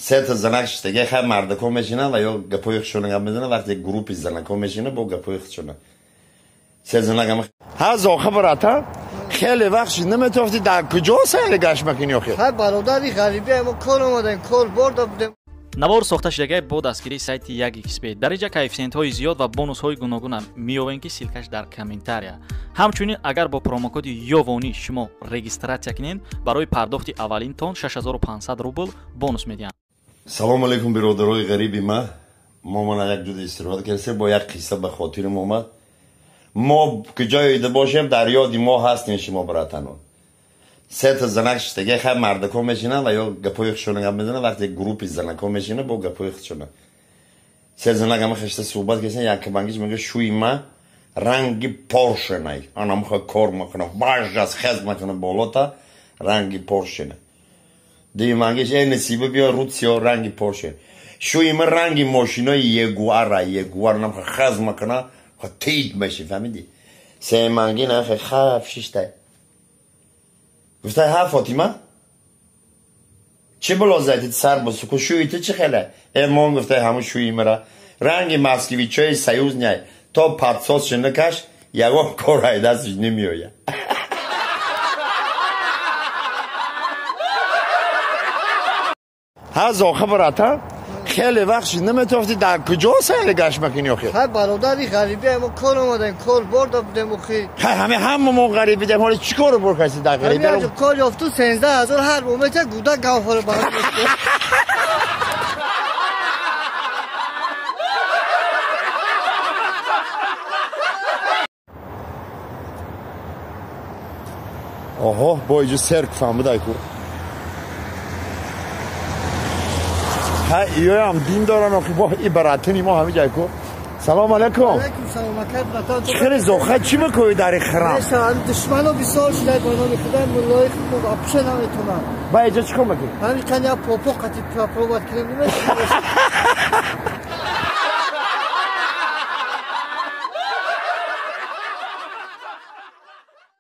سه تا زنکش دیگه خیلی مردکو میشینه و یا گپوی خودشون هم میزنه وقتی گروپی زنکو میشینه با گپوی خودشون سه زنک هم ها خبراتا خیلی وقت نمیتونستی در کجا سیر گشت مکنی آخه های برادری غریبی اما کار اومدن کار برده بودیم навор сохта шудагии бо дастгирии сайти 1xbet дар инҷа коэффициентҳои зиёд ва бонусҳои гуногуна меёбем ки силкаш дар комментария ҳамчунин агар бо промокоди ёвонӣ шумо регистратсия кунед барои пардохти аввалин тон 6500 рубл бонус медиҳанд. салому алайкум биродарои ғариби ма мана як ҷуда истироҳат кардем бо як қисса ба хотирам омад мо куҷоеда бошем дар ёди мо ҳастем шумо братанон سه تا زنکش دیگه خیلی مردکو میشینه و یا گپوی خودشون هم میزنه وقتی گروپی زنکو میشینه با گپوی خودشون سه زنک هم خشته صحبت کردن یک بانگیش میگه شوی ما رنگی پورشه نای انا میخواد کار میکنه باش از خز میکنه بالا تا رنگی پورشه نه دی بانگیش این نصیبه بیا روسیا رنگی پورشه شوی ما رنگی ماشینای یگوار نمیخواد خز میکنه خود تیت میشه فهمیدی سه بانگی نه خیلی شیشته گفته ها فاطمه چه بلا زدید سر با سکو شویته چه خیله ایمان گفته همون شویی مرا رنگ مسکویچای سیوز نیای تا پدساز شنه کش یگان کار های دستش نمیویه ها زاخه براتا خیلی وقت نمیتونستی در کجا سیر گشت مکنی آخه های برادری غریبی اما کار اومدن کار برده بودیم اخی همه ما غریبی دیم حالا چی کار برکستی در غریبی همین کار یافتو 13000 هر مومنت گوده گوهر باید آها با اینجا سرک فهمده ایکو ها ایو هم دین دارن آخی با ای براتنی ما همه جای کو سلام علیکم علیکم سلام علیکم خیلی زوخه چی میکنی در این خرم دشمنو بسیار شده بانامی خودم ملای خود اپشه نمیتونم با اینجا چی کن میکنی همین کنی پاپو قطی پروبات کنیم